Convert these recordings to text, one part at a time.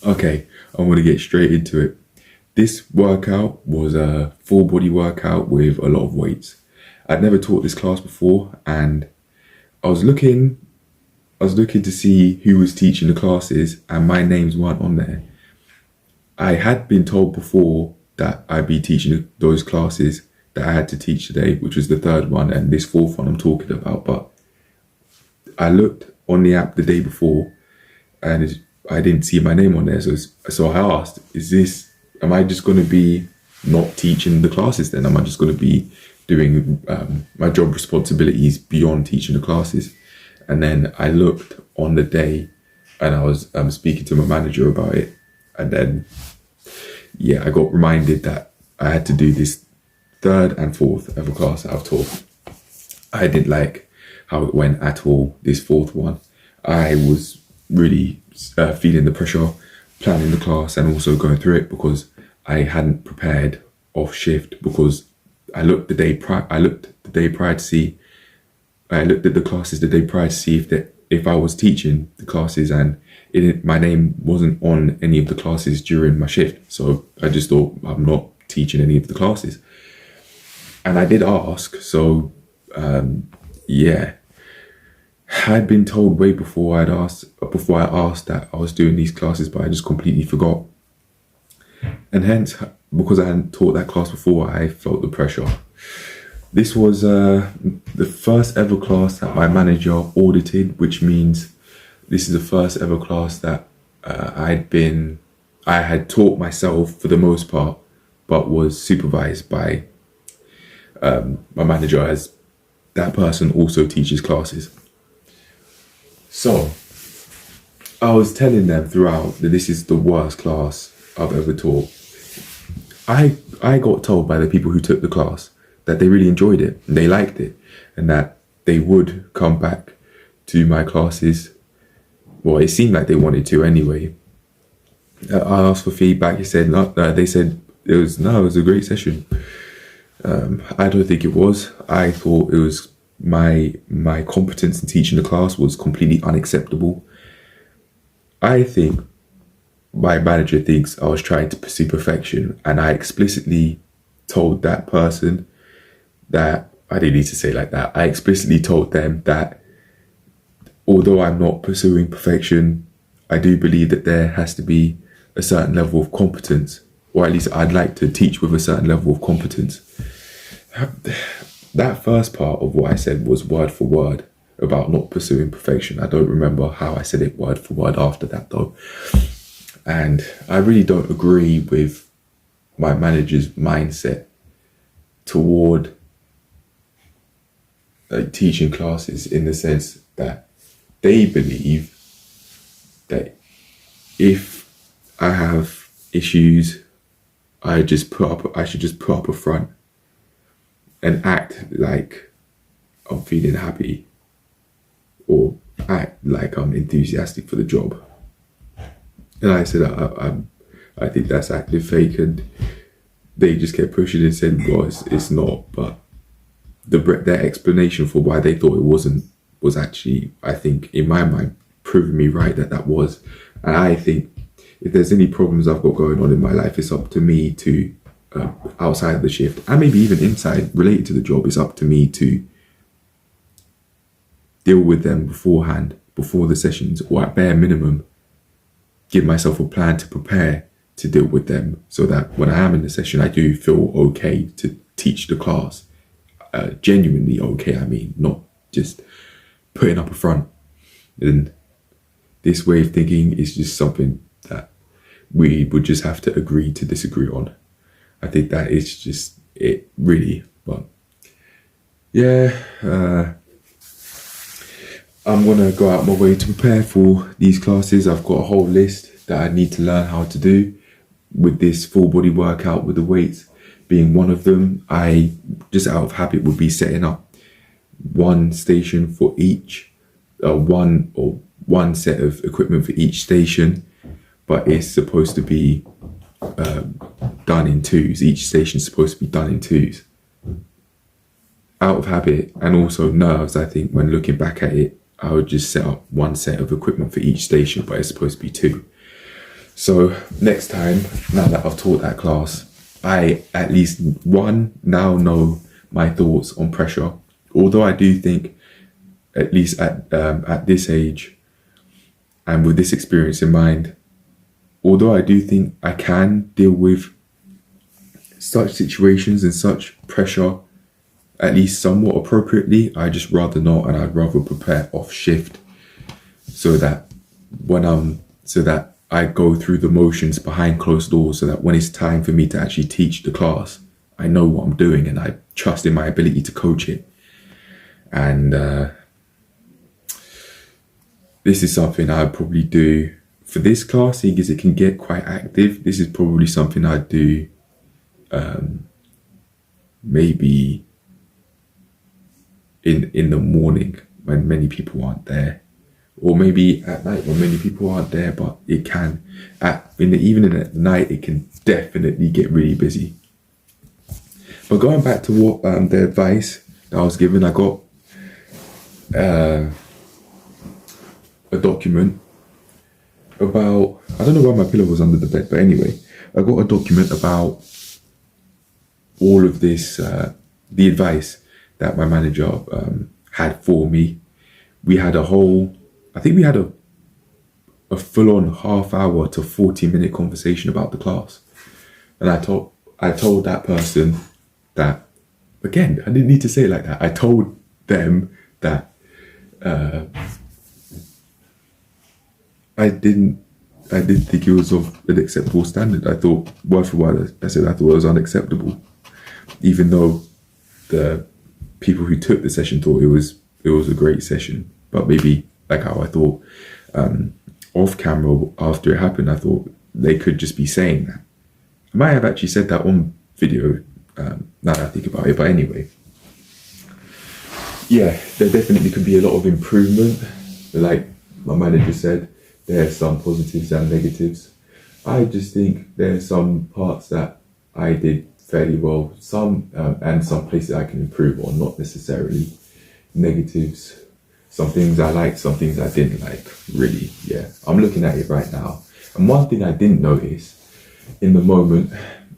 Okay, I want to get straight into it. This workout was a full body workout with a lot of weights. I'd never taught this class before, and I was looking I was looking to see who was teaching the classes, and my names weren't on there. I had been told before that I'd be teaching those classes that I had to teach today, which was the third one and this fourth one I'm talking about. But I looked on the app the day before, and I didn't see my name on there. So I asked, am I just going to be not teaching the classes then? Am I just going to be doing my job responsibilities beyond teaching the classes? And then I looked on the day, and I was speaking to my manager about it. And then, I got reminded that I had to do this third and fourth ever class that I've taught. I didn't like how it went at all, this fourth one. I was really feeling the pressure, planning the class and also going through it, because I hadn't prepared off shift, because I looked at the classes the day prior to see if I was teaching the classes, and my name wasn't on any of the classes during my shift. So I just thought, I'm not teaching any of the classes. And I did ask, so I'd been told way before I asked that I was doing these classes, but I just completely forgot. And hence, because I hadn't taught that class before, I felt the pressure. This was the first ever class that my manager audited, which means this is the first ever class that I had taught myself for the most part, but was supervised by my manager, as that person also teaches classes. So I was telling them throughout that this is the worst class I've ever taught. I got told by the people who took the class that they really enjoyed it and they liked it, and that they would come back to my classes. Well, it seemed like they wanted to anyway. I asked for feedback. They said it was a great session. I don't think it was. I thought it was my competence in teaching the class was completely unacceptable. I think my manager thinks I was trying to pursue perfection, and I explicitly told that person that I didn't need to say it like that. I explicitly told them that although I'm not pursuing perfection, I do believe that there has to be a certain level of competence, or at least I'd like to teach with a certain level of competence. That first part of what I said was word for word about not pursuing perfection. I don't remember how I said it word for word after that though. And I really don't agree with my manager's mindset toward teaching classes, in the sense that they believe that if I have issues, I should just put up a front and act like I'm feeling happy, or act like I'm enthusiastic for the job. And I said, I think that's acting fake, and they just kept pushing and said, well, it's not. But their explanation for why they thought it wasn't was actually, I think, in my mind, proving me right that was. And I think if there's any problems I've got going on in my life, it's up to me to, outside of the shift, and maybe even inside, related to the job, it's up to me to deal with them beforehand, before the sessions, or at bare minimum, give myself a plan to prepare to deal with them, so that when I am in the session, I do feel okay to teach the class. Genuinely okay, I mean, not just putting up a front. And this way of thinking is just something that we would just have to agree to disagree on. I think that is just it, really. But I'm gonna go out my way to prepare for these classes. I've got a whole list that I need to learn how to do, with this full body workout with the weights being one of them. I just out of habit would be setting up one station for each, one set of equipment for each station, but it's supposed to be done in twos. Each station's supposed to be done in twos. Out of habit and also nerves, I think when looking back at it, I would just set up one set of equipment for each station, but it's supposed to be two. So next time, now that I've taught that class, I at least now know my thoughts on pressure. Although I do think, at least at this age and with this experience in mind, although I do think I can deal with such situations and such pressure at least somewhat appropriately, I just rather not, and I'd rather prepare off shift so that so that I go through the motions behind closed doors, so that when it's time for me to actually teach the class, I know what I'm doing and I trust in my ability to coach it. And this is something I'd probably do for this class, because it can get quite active. This is probably something I'd do maybe in the morning when many people aren't there, or maybe at night when many people aren't there. But it can, in the evening at night, it can definitely get really busy. But going back to what the advice that I was given, I got a document about, I don't know why my pillow was under the bed, but anyway, I got a document about all of this, the advice that my manager had for me. We had a full-on half-hour to 40-minute conversation about the class, and I told that person that, again, I didn't need to say it like that. I told them that I didn't think it was of an acceptable standard. I thought, word for word, I said I thought it was unacceptable, even though the people who took the session thought it was a great session. But maybe, like how I thought off camera after it happened, I thought they could just be saying that. I might have actually said that on video, now that I think about it. But anyway, yeah, there definitely could be a lot of improvement. Like my manager said, there are some positives and negatives. I just think there are some parts that I did fairly well, and some places I can improve on, not necessarily negatives. Some things I liked, some things I didn't like, really. Yeah, I'm looking at it right now. And one thing I didn't notice in the moment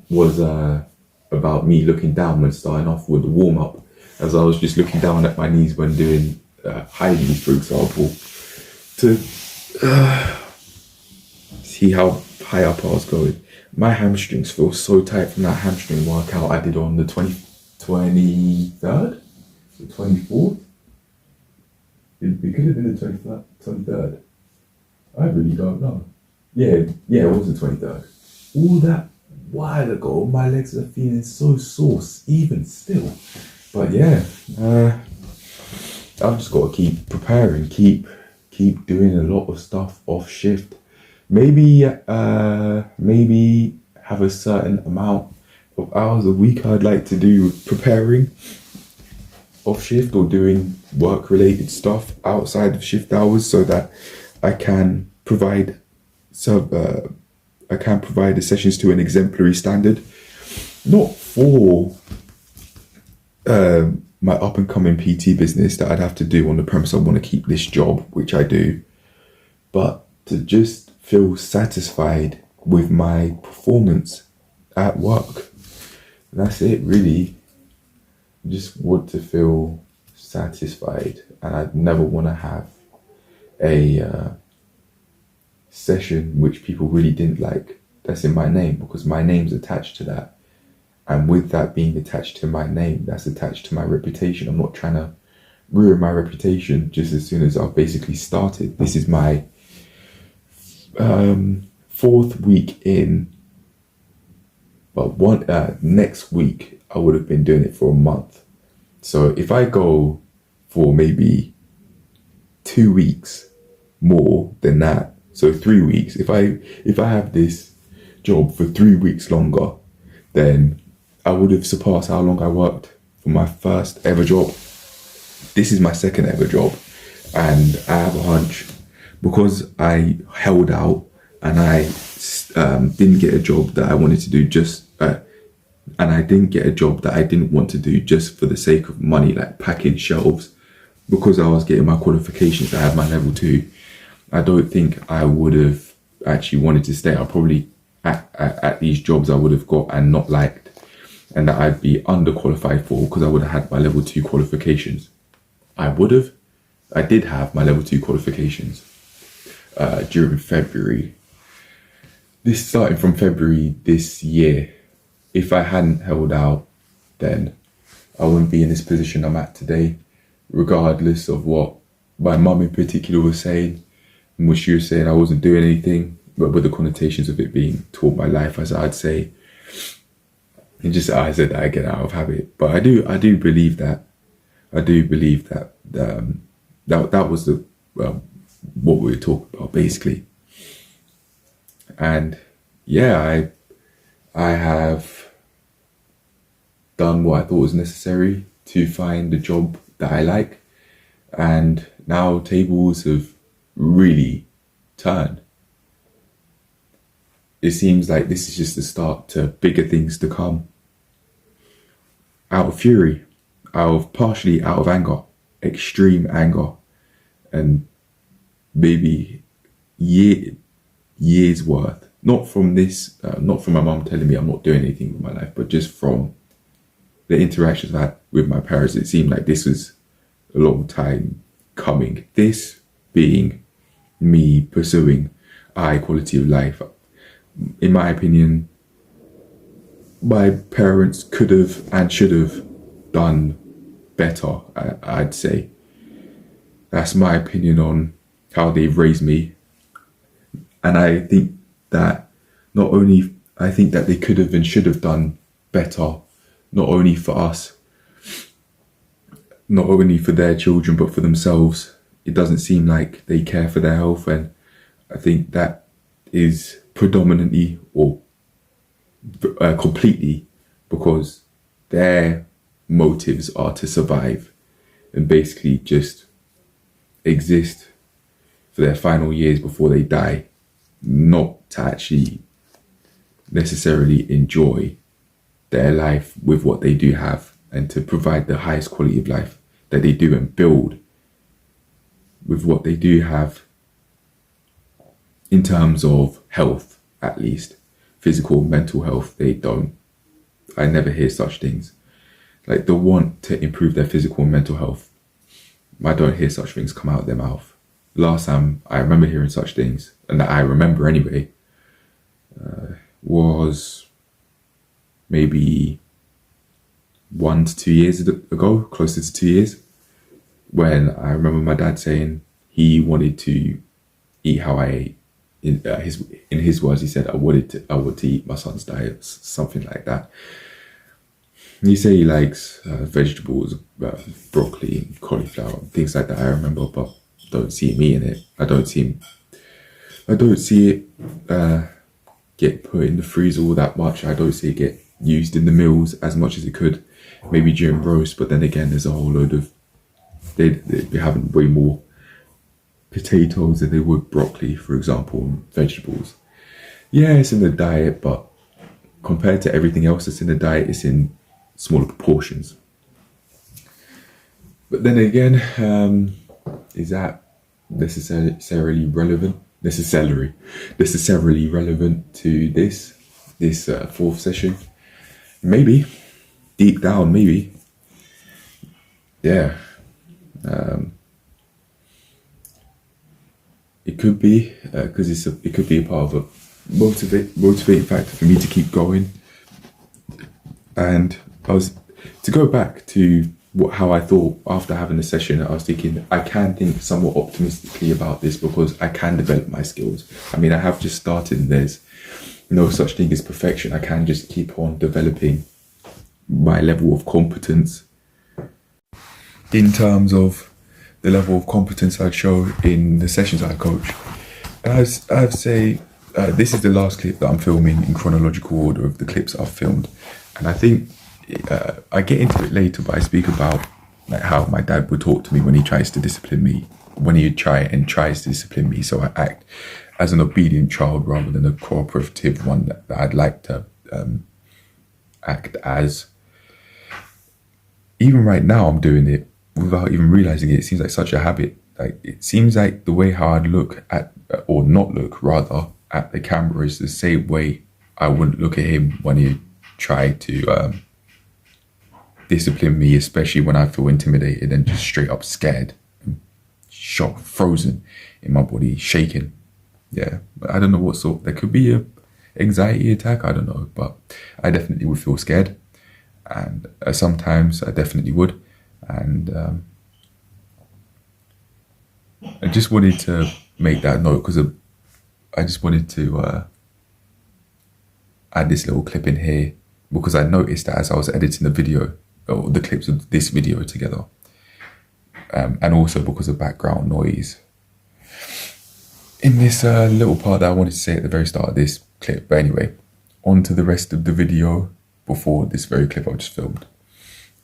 was about me looking down when starting off with the warm-up, as I was just looking down at my knees when doing high knees, for example, to see how high up I was going. My hamstrings feel so tight from that hamstring workout I did on the 23rd? The 24th? It could have been the 23rd. I really don't know. Yeah, it was the 23rd. All that while ago, my legs are feeling so sore, even still. But yeah, I've just got to keep preparing, keep doing a lot of stuff off shift. Maybe have a certain amount of hours a week I'd like to do preparing off shift, or doing work related stuff outside of shift hours, so that I can provide the sessions to an exemplary standard, not for my up and coming PT business that I'd have to do on the premise I want to keep this job, which I do, but to just feel satisfied with my performance at work. That's it, really. I just want to feel satisfied, and I'd never want to have a session which people really didn't like that's in my name, because my name's attached to that. And with that being attached to my name, that's attached to my reputation. I'm not trying to ruin my reputation just as soon as I've basically started. This is my 4th week in, but next week I would have been doing it for a month. So if I go for maybe 2 weeks more than that, so 3 weeks, if I have this job for 3 weeks longer, then I would have surpassed how long I worked for my first ever job. This is my second ever job, and I have a hunch, because I held out and I didn't get a job that I wanted to do and I didn't get a job that I didn't want to do just for the sake of money, like packing shelves, because I was getting my qualifications. I had my level 2. I don't think I would have actually wanted to stay. I probably at these jobs I would have got and not liked, and that I'd be underqualified for because I would have had my level 2 qualifications. I did have my level 2 qualifications during February. This starting from February this year. If I hadn't held out, then I wouldn't be in this position I'm at today, regardless of what my mum in particular was saying, and what she was saying. I wasn't doing anything, but with the connotations of it being taught my life, as I'd say. And just I said that again out of habit. But I do believe that. I do believe that that was the what we were talking about basically. And yeah, I have done what I thought was necessary to find a job that I like, and now tables have really turned. It seems like this is just the start to bigger things to come. Out of fury, partially out of anger, extreme anger, and maybe years worth. Not from my mum telling me I'm not doing anything with my life, but just from the interactions I had with my parents. It seemed like this was a long time coming. This being me pursuing a high quality of life. In my opinion, my parents could have and should have done better, I'd say. That's my opinion on how they've raised me. And I think that they could have and should have done better, not only for us, not only for their children, but for themselves. It doesn't seem like they care for their health, and I think that is predominantly or completely because their motives are to survive and basically just exist for their final years before they die, not to actually necessarily enjoy their life with what they do have and to provide the highest quality of life that they do and build with what they do have in terms of health, at least physical, mental health. They don't. I never hear such things. Like the want to improve their physical and mental health, I don't hear such things come out of their mouth. Last time I remember hearing such things, and that I remember anyway, was maybe 1 to 2 years ago, closer to 2 years, when I remember my dad saying he wanted to eat how I ate. In his words, he said, I wanted to eat my son's diet, something like that. He said he likes vegetables, broccoli and cauliflower, things like that. I remember, but don't see him eating it. I don't see it get put in the freezer all that much. I don't see it get used in the meals as much as it could, maybe during roast. But then again, there's a whole load of they'd be having way more potatoes than they would broccoli, for example, and vegetables. Yeah, it's in the diet, but compared to everything else that's in the diet, it's in smaller proportions. But then again, is that necessarily relevant? Necessarily relevant to this fourth session? Maybe, deep down, maybe. Yeah. It could be because it could be a part of a motivating factor for me to keep going. And to go back to how I thought after having the session, I was thinking I can think somewhat optimistically about this because I can develop my skills. I mean, I have just started and there's no such thing as perfection. I can just keep on developing my level of competence in terms of the level of competence I'd show in the sessions I coach. And I'd say this is the last clip that I'm filming in chronological order of the clips I've filmed. And I think I get into it later, but I speak about like how my dad would talk to me when he tries to discipline me, tries to discipline me. So I act as an obedient child rather than a cooperative one that I'd like to act as. Even right now, I'm doing it without even realizing it. It seems like such a habit. Like it seems like the way how I'd look at, or not look rather, at the camera is the same way I wouldn't look at him when he tried to discipline me, especially when I feel intimidated and just straight up scared and shocked, frozen in my body, shaking. Yeah, I don't know what sort. There could be a anxiety attack, I don't know, but I definitely would feel scared, and sometimes I definitely would. And I just wanted to make that note because I just wanted to add this little clip in here because I noticed that as I was editing the video, or the clips of this video together, and also because of background noise in this little part that I wanted to say at the very start of this clip. But anyway, on to the rest of the video before this very clip I just filmed.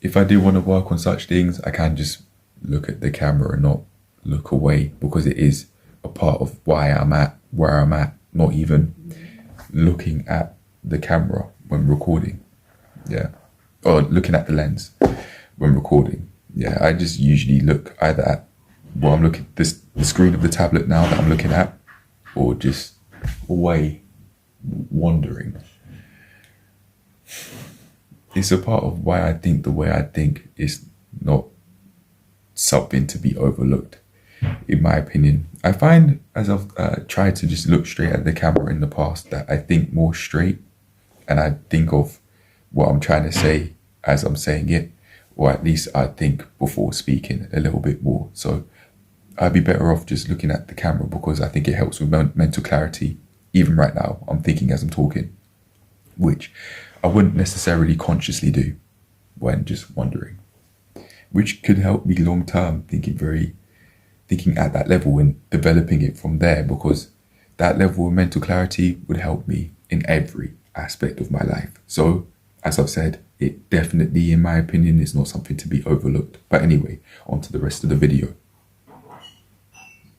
If I do want to work on such things, I can just look at the camera and not look away, because it is a part of why I'm at where I'm at, not even looking at the camera when recording. Yeah, or looking at the lens when recording. Yeah, I just usually look either at what I'm looking, the screen of the tablet now that I'm looking at, or just away, wandering. It's a part of why I think the way I think is not something to be overlooked, in my opinion. I find as I've tried to just look straight at the camera in the past that I think more straight, and I think of what I'm trying to say as I'm saying it, or at least I think before speaking a little bit more. So I'd be better off just looking at the camera because I think it helps with mental clarity. Even right now, I'm thinking as I'm talking, which I wouldn't necessarily consciously do when just wondering, which could help me long term, thinking at that level and developing it from there, because that level of mental clarity would help me in every aspect of my life. So as I've said, it definitely, in my opinion, is not something to be overlooked. But anyway, on to the rest of the video.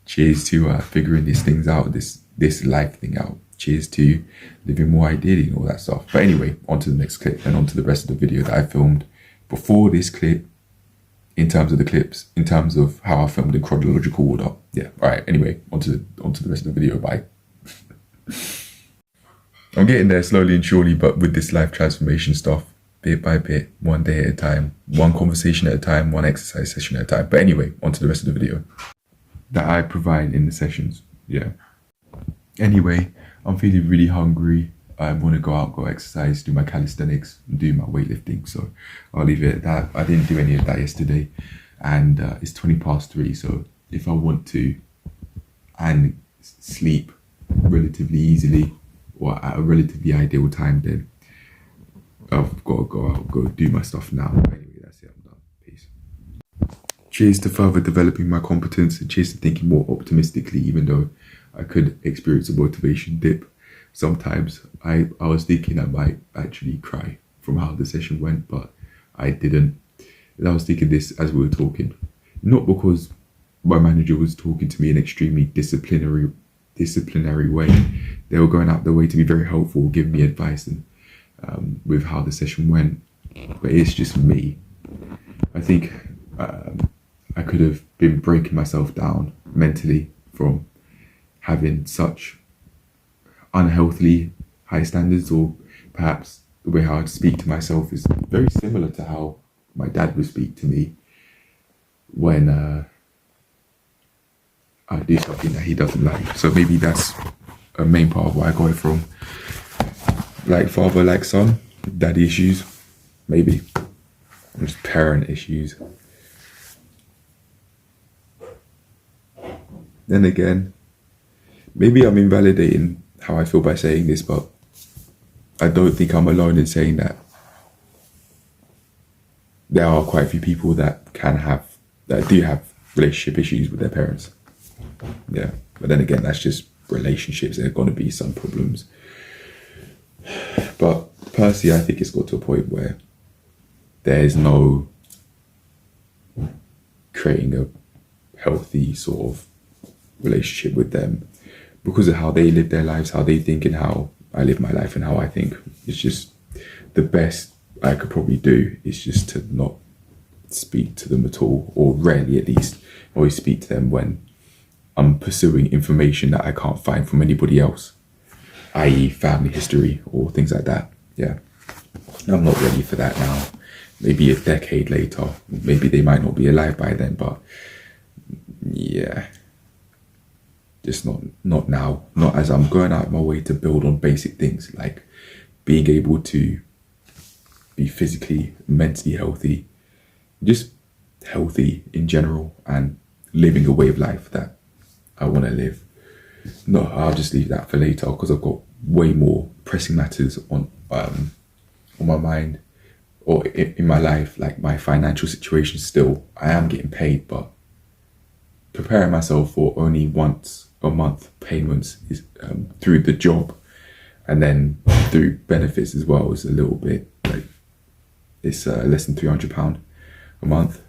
Cheers to figuring these things out, this life thing out. Cheers to living more ideally and all that stuff. But anyway, on to the next clip and on to the rest of the video that I filmed before this clip, in terms of the clips, in terms of how I filmed in chronological order. Yeah, all right, anyway, on to the rest of the video. Bye. I'm getting there slowly and surely, but with this life transformation stuff, bit by bit, one day at a time, one conversation at a time, one exercise session at a time. But anyway, on to the rest of the video that I provide in the sessions. Yeah. Anyway, I'm feeling really hungry. I want to go out, go exercise, do my calisthenics, do my weightlifting. So I'll leave it at that. I didn't do any of that yesterday, and it's 3:20. So if I want to and sleep relatively easily or at a relatively ideal time, then I've got to go out, go do my stuff now. Anyway, that's it. I'm done. Peace. Cheers to further developing my competence, and cheers to thinking more optimistically, even though I could experience a motivation dip. Sometimes I was thinking I might actually cry from how the session went, but I didn't. And I was thinking this as we were talking, not because my manager was talking to me in an extremely disciplinary way. They were going out their way to be very helpful, giving me advice and with how the session went. But it's just me. I think I could have been breaking myself down mentally from having such unhealthily high standards, or perhaps the way how I'd speak to myself is very similar to how my dad would speak to me when I do something that he doesn't like. So maybe that's a main part of why I got it from. Like father, like son, daddy issues, maybe. Just parent issues. Then again, maybe I'm invalidating how I feel by saying this, but I don't think I'm alone in saying that there are quite a few people that do have relationship issues with their parents. Yeah, but then again, that's just relationships. There are going to be some problems. But personally, I think it's got to a point where there is no creating a healthy sort of relationship with them because of how they live their lives, how they think, and how I live my life and how I think. It's just the best I could probably do is just to not speak to them at all, or rarely at least. Always speak to them when I'm pursuing information that I can't find from anybody else. i.e. family history or things like that. Yeah, I'm not ready for that now. Maybe a decade later, maybe they might not be alive by then, but yeah, just not now. Not as I'm going out of my way to build on basic things like being able to be physically, mentally healthy, just healthy in general, and living a way of life that I want to live. No, I'll just leave that for later because I've got way more pressing matters on my mind or in my life, like my financial situation. Still, I am getting paid, but preparing myself for only once a month payments is through the job, and then through benefits as well is a little bit like it's less than £300 a month.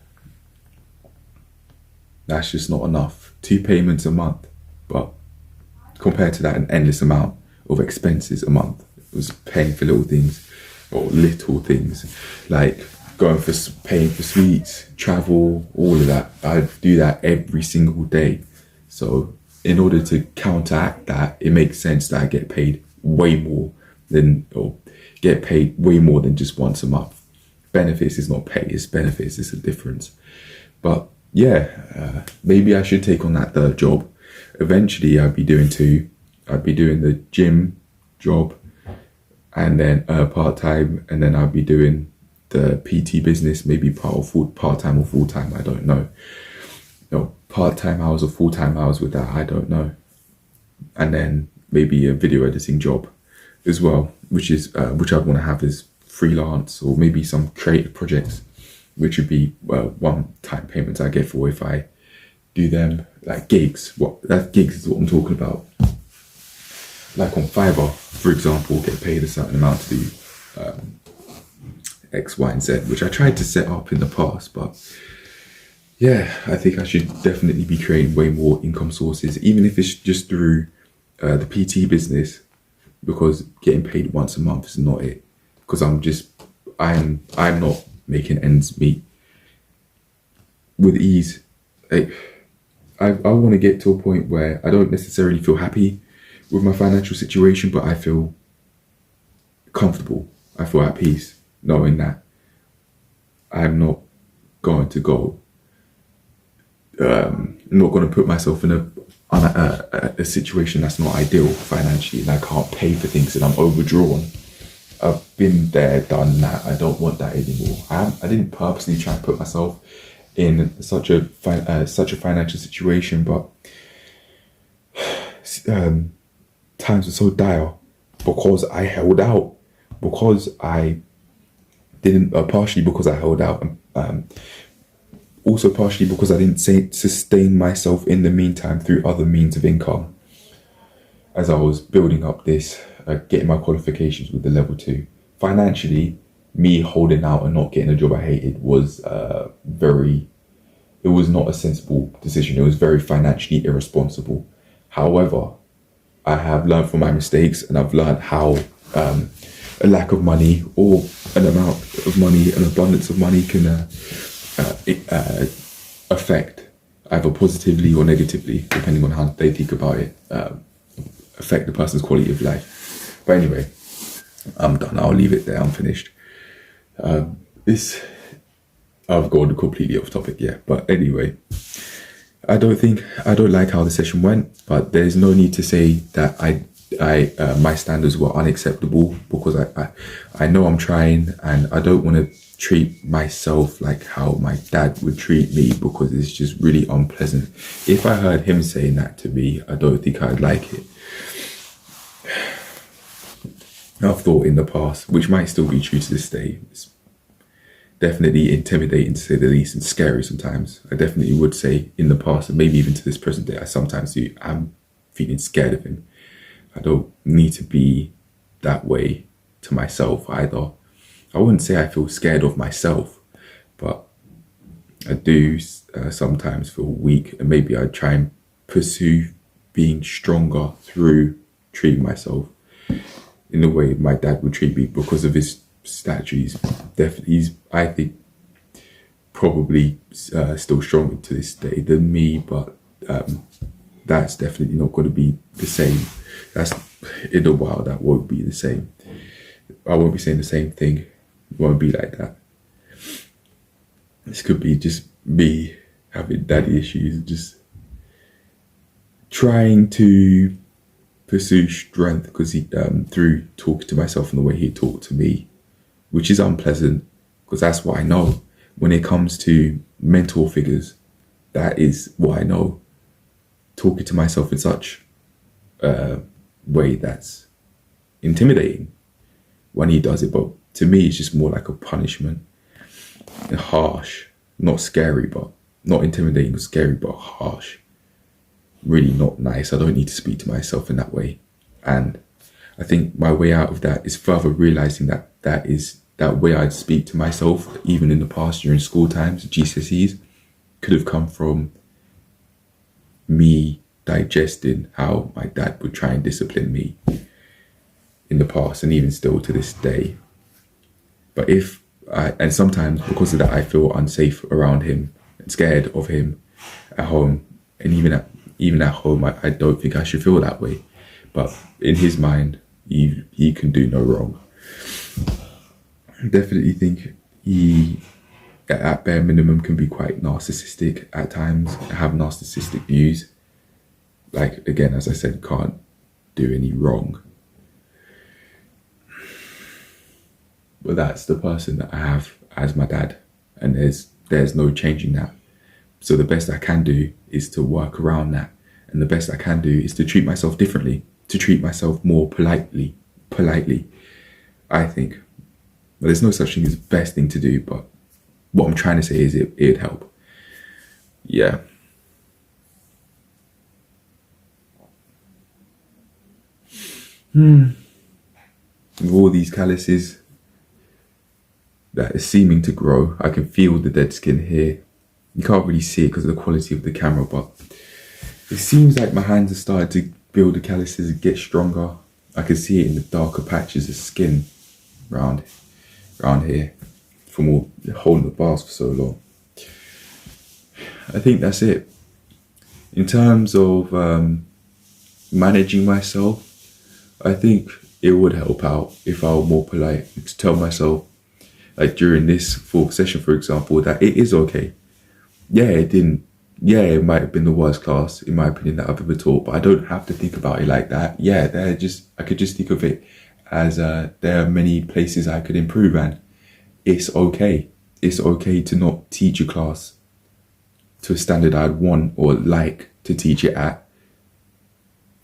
That's just not enough. 2 payments a month, but compared to that, an endless amount of expenses a month. It was paying for little things like paying for sweets, travel, all of that. I do that every single day. So in order to counteract that, it makes sense that I get paid way more than just once a month. Benefits is not pay, it's benefits, it's a difference. But yeah, maybe I should take on that third job. Eventually I'd be doing 2. I'd be doing the gym job and then part-time, and then I'd be doing the PT business, maybe part-time or full-time, I don't know. No, part-time hours or full-time hours with that, I don't know. And then maybe a video editing job as well, which I'd want to have as freelance, or maybe some creative projects, which would be one-time payments I get for if I do them, like gigs. Gigs is what I'm talking about. Like on Fiverr, for example, get paid a certain amount to do X, Y, and Z, which I tried to set up in the past, but yeah, I think I should definitely be creating way more income sources, even if it's just through the PT business, because getting paid once a month is not it. Because I'm not making ends meet with ease. I want to get to a point where I don't necessarily feel happy with my financial situation, but I feel comfortable. I feel at peace knowing that I'm not going to put myself in a situation that's not ideal financially, and I can't pay for things and I'm overdrawn. I've been there, done that. I don't want that anymore. I didn't purposely try and put myself in such a financial situation, but times were so dire because I held out. Because I didn't, partially because I held out, also partially because I didn't sustain myself in the meantime through other means of income. As I was building up this, getting my qualifications with the level 2, financially, me holding out and not getting a job I hated was it was not a sensible decision. It was very financially irresponsible. However, I have learned from my mistakes, and I've learned how a lack of money or an amount of money, an abundance of money can affect either positively or negatively, depending on how they think about it, affect the person's quality of life. But anyway, I'm done. I'll leave it there. I'm finished. I've gone completely off topic, yeah. But anyway, I don't like how the session went, but there's no need to say that my standards were unacceptable, because I know I'm trying, and I don't want to treat myself like how my dad would treat me, because it's just really unpleasant. If I heard him saying that to me, I don't think I'd like it. I've thought in the past, which might still be true to this day, it's definitely intimidating to say the least, and scary sometimes. I definitely would say in the past, and maybe even to this present day, I sometimes do. I'm feeling scared of him. I don't need to be that way to myself either. I wouldn't say I feel scared of myself, but I do sometimes feel weak, and maybe I try and pursue being stronger through treating myself in the way my dad would treat me, because of his stature. He's I think probably still stronger to this day than me, but that's definitely not going to be the same. That's in a while that won't be the same. I won't be saying the same thing. It won't be like that. This could be just me having daddy issues, just trying to pursue strength because he through talking to myself in the way he talked to me, which is unpleasant because that's what I know. When it comes to mentor figures, that is what I know. Talking to myself in such a way that's intimidating when he does it, but to me it's just more like a punishment. Harsh, not scary, but not intimidating, but scary, but harsh. Really not nice. I don't need to speak to myself in that way. And I think my way out of that is further realizing that that way I'd speak to myself, even in the past during school times, GCSEs, could have come from me digesting how my dad would try and discipline me in the past and even still to this day. But and sometimes because of that, I feel unsafe around him and scared of him at home. And even at home, I don't think I should feel that way. But in his mind, he can do no wrong. I definitely think he, at bare minimum, can be quite narcissistic at times, have narcissistic views. Like, again, as I said, can't do any wrong. But that's the person that I have as my dad, and there's no changing that. So the best I can do is to work around that, and the best I can do is to treat myself differently, to treat myself more politely, I think. But there's no such thing as the best thing to do, but what I'm trying to say is it'd help. Yeah. With all these calluses that are seeming to grow, I can feel the dead skin here. You can't really see it because of the quality of the camera, but it seems like my hands have started to build the calluses and get stronger. I can see it in the darker patches of skin around here from all holding the bars for so long. I think that's it. In terms of managing myself, I think it would help out if I were more polite to tell myself, like during this fourth session, for example, that it is okay. It might have been the worst class, in my opinion, that I've ever taught, but I don't have to think about it like that. I could just think of it as there are many places I could improve, and it's okay. It's okay to not teach a class to a standard I'd want or like to teach it at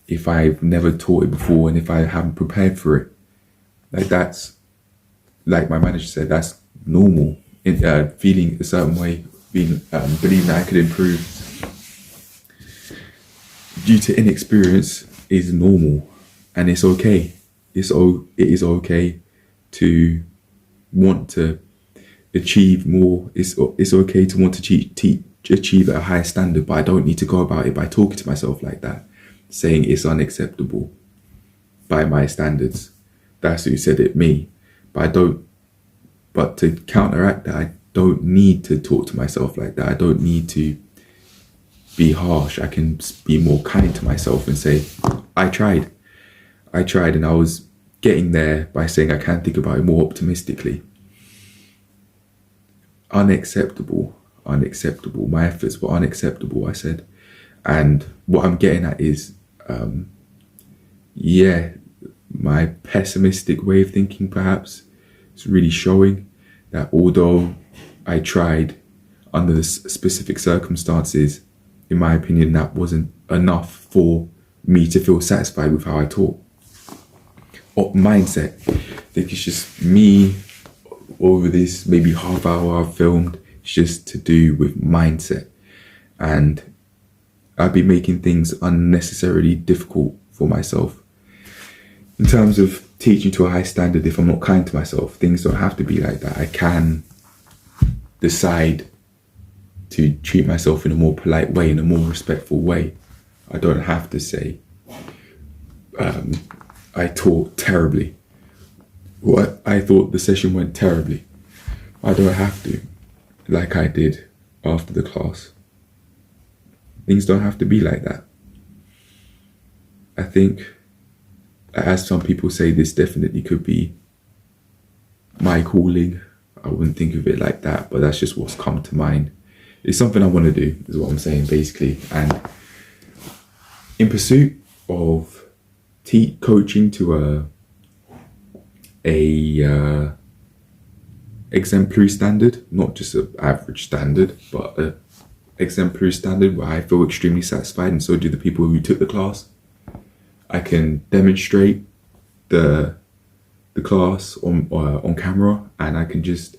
if I've never taught it before and if I haven't prepared for it. Like that's, like my manager said, that's normal. Feeling a certain way, believing that I could improve due to inexperience is normal, and it's okay. It is okay to want to achieve more. It's okay to want to achieve at a higher standard, but I don't need to go about it by talking to myself like that, saying it's unacceptable by my standards. That's who said it, me. But to counteract that, I don't need to talk to myself like that. I don't need to be harsh. I can be more kind to myself and say, I tried and I was getting there by saying I can think about it more optimistically. Unacceptable. My efforts were unacceptable, I said. And what I'm getting at is, my pessimistic way of thinking perhaps is really showing that although I tried under the specific circumstances, in my opinion, that wasn't enough for me to feel satisfied with how I taught. Or mindset. I think it's just me over this maybe half hour I've filmed. It's just to do with mindset. And I've been making things unnecessarily difficult for myself. In terms of teaching to a high standard, if I'm not kind to myself, things don't have to be like that. I can decide to treat myself in a more polite way, in a more respectful way. I don't have to say, I taught terribly. I thought the session went terribly. I don't have to, like I did after the class. Things don't have to be like that. I think as some people say, this definitely could be my calling. I wouldn't think of it like that, but that's just what's come to mind. It's something I want to do, is what I'm saying, basically. And in pursuit of coaching to a exemplary standard, not just an average standard, but a exemplary standard where I feel extremely satisfied, and so do the people who took the class. I can demonstrate the class on camera, and I can just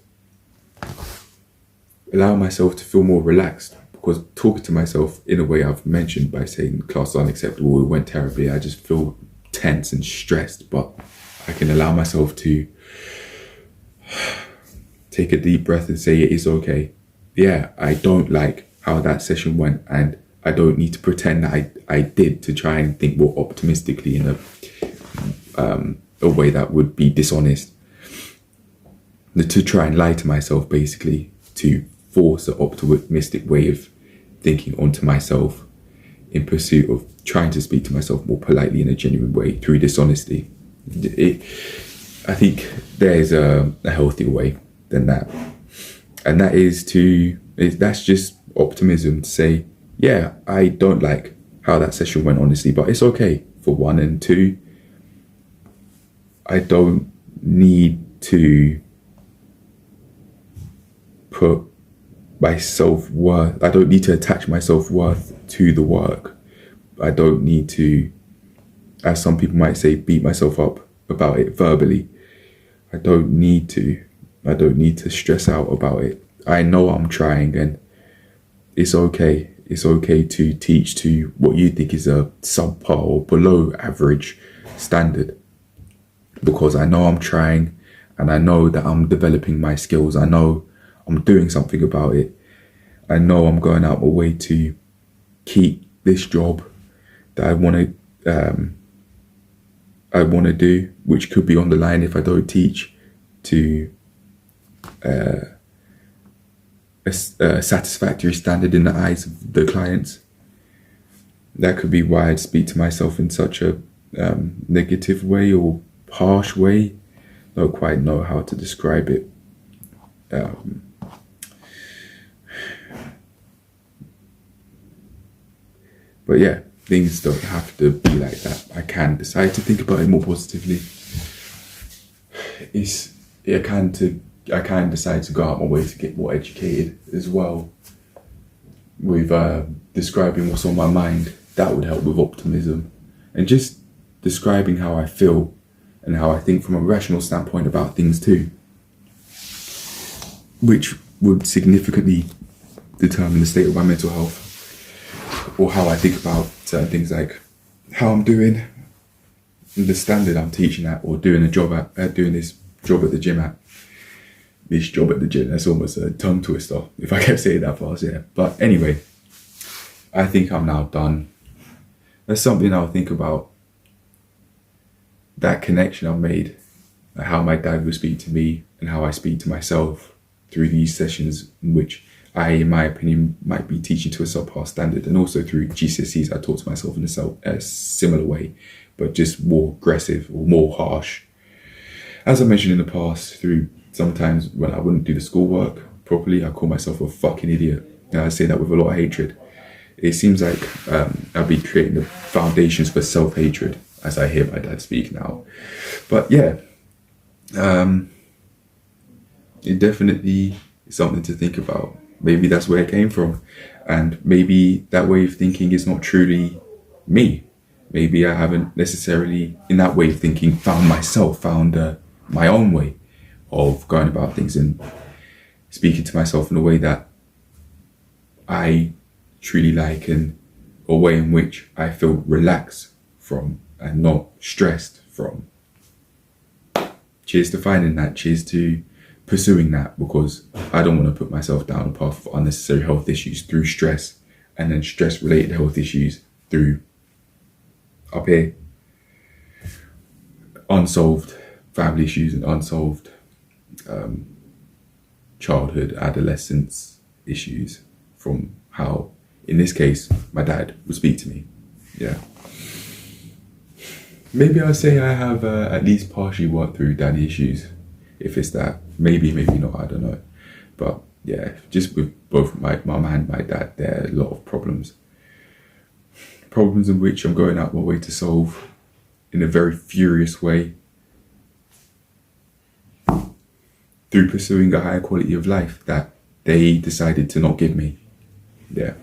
allow myself to feel more relaxed, because talking to myself in a way I've mentioned by saying class is unacceptable, it went terribly, I just feel tense and stressed. But I can allow myself to take a deep breath and say it is okay. Yeah, I don't like how that session went, and I don't need to pretend that I did, to try and think more optimistically in a way that would be dishonest, to try and lie to myself, basically, to force an optimistic way of thinking onto myself in pursuit of trying to speak to myself more politely in a genuine way through dishonesty. I think there's a healthier way than that, and that's just optimism, to say, yeah, I don't like how that session went, honestly, but it's okay, for one. And two, I don't need to put my self-worth, I don't need to attach my self-worth to the work. I don't need to, as some people might say, beat myself up about it verbally. I don't need to stress out about it. I know I'm trying, and it's okay. It's okay to teach to what you think is a subpar or below average standard, because I know I'm trying, and I know that I'm developing my skills. I know I'm doing something about it. I know I'm going out my way to keep this job that I want to do, which could be on the line if I don't teach, to a satisfactory standard in the eyes of the clients. That could be why I'd speak to myself in such a negative way or harsh way. I don't quite know how to describe it. But yeah, things don't have to be like that. I can decide to think about it more positively. I can decide to go out my way to get more educated as well, with describing what's on my mind. That would help with optimism, and just describing how I feel and how I think from a rational standpoint about things too, which would significantly determine the state of my mental health, or how I think about certain things, like how I'm doing, the standard I'm teaching at, or doing this job at the gym at. This job at the gym, that's almost a tongue twister if I kept saying that fast, yeah. But anyway, I think I'm now done. That's something I'll think about, that connection I've made, how my dad would speak to me and how I speak to myself through these sessions, in which I, in my opinion, might be teaching to a subpar standard, and also through GCSEs I talk to myself in a similar way, but just more aggressive or more harsh. As I mentioned in the past, through sometimes when I wouldn't do the schoolwork properly, I call myself a fucking idiot. And I say that with a lot of hatred. It seems like I'll be creating the foundations for self-hatred as I hear my dad speak now. But yeah, it definitely is something to think about. Maybe that's where it came from. And maybe that way of thinking is not truly me. Maybe I haven't necessarily, in that way of thinking, found my own way of going about things and speaking to myself in a way that I truly like, and a way in which I feel relaxed from and not stressed from. Cheers to finding that. Cheers to pursuing that, because I don't want to put myself down a path of unnecessary health issues through stress, and then stress related health issues through up here unsolved family issues and unsolved childhood, adolescence issues, from how, in this case, my dad would speak to me. Yeah. maybe I'll say I have at least partially worked through daddy issues. If it's that, maybe not, I don't know. But yeah, just with both my mum and my dad, there are a lot of problems. Problems in which I'm going out my way to solve in a very furious way through pursuing a higher quality of life that they decided to not give me. Yeah.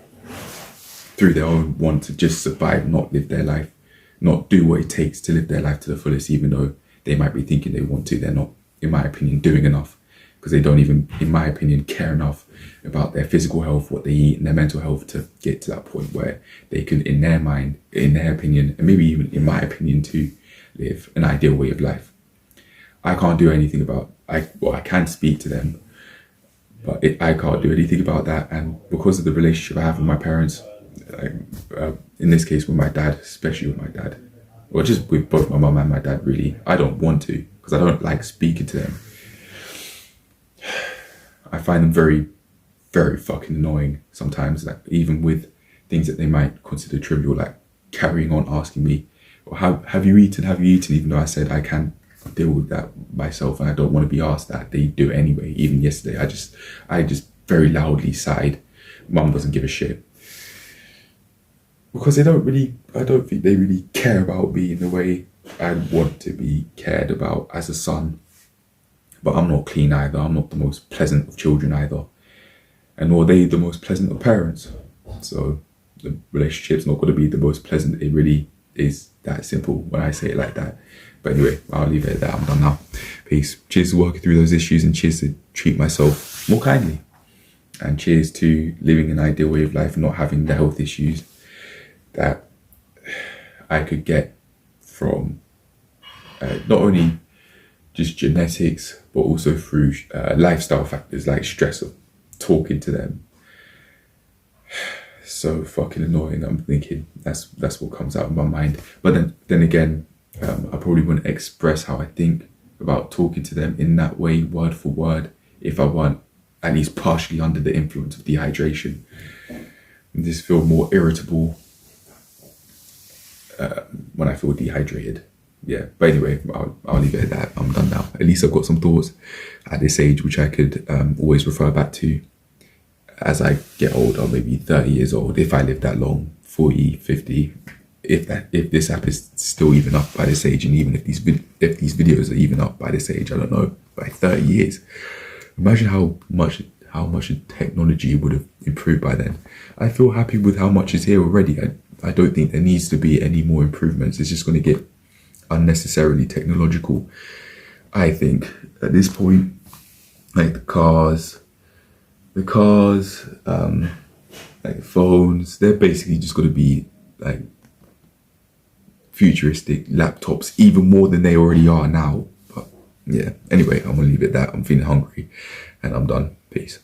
Through their own want to just survive, not live their life, not do what it takes to live their life to the fullest, even though they might be thinking they want to. They're not, in my opinion, doing enough, because they don't even, in my opinion, care enough about their physical health, what they eat, and their mental health to get to that point where they can, in their mind, in their opinion, and maybe even in my opinion too, live an ideal way of life. I can't do anything about, I can speak to them, but I can't do anything about that. And because of the relationship I have with my parents, in this case with my dad, especially with my dad, or just with both my mum and my dad, really, I don't want to, because I don't like speaking to them. I find them very, very fucking annoying sometimes, like even with things that they might consider trivial, like carrying on asking me, well, have you eaten, even though I said I can deal with that myself and I don't want to be asked that. They do it anyway. Even yesterday, I just very loudly sighed. Mum doesn't give a shit, because I don't think they really care about me in the way I'd want to be cared about as a son. But I'm not clean either. I'm not the most pleasant of children either, and nor are they the most pleasant of parents. So the relationship's not going to be the most pleasant. It really is that simple when I say it like that. But anyway, I'll leave it at that. I'm done now. Peace. Cheers to working through those issues, and cheers to treat myself more kindly. And cheers to living an ideal way of life, not having the health issues that I could get from not only just genetics, but also through lifestyle factors like stress of talking to them. So fucking annoying. I'm thinking that's what comes out of my mind. But then again, I probably wouldn't express how I think about talking to them in that way, word for word, if I weren't at least partially under the influence of dehydration. I just feel more irritable when I feel dehydrated. Yeah, but anyway, I'll leave it at that. I'm done now. At least I've got some thoughts at this age which I could always refer back to as I get older, maybe 30 years old, if I live that long, 40, 50, if this app is still even up by this age, and even if these videos are even up by this age, I don't know, by 30 years. Imagine how much technology would have improved by then. I feel happy with how much is here already. I don't think there needs to be any more improvements. It's just going to get unnecessarily technological, I think, at this point. Like the cars, like phones, they're basically just going to be like futuristic laptops, even more than they already are now. But yeah, anyway, I'm going to leave it at that. I'm feeling hungry and I'm done. Peace.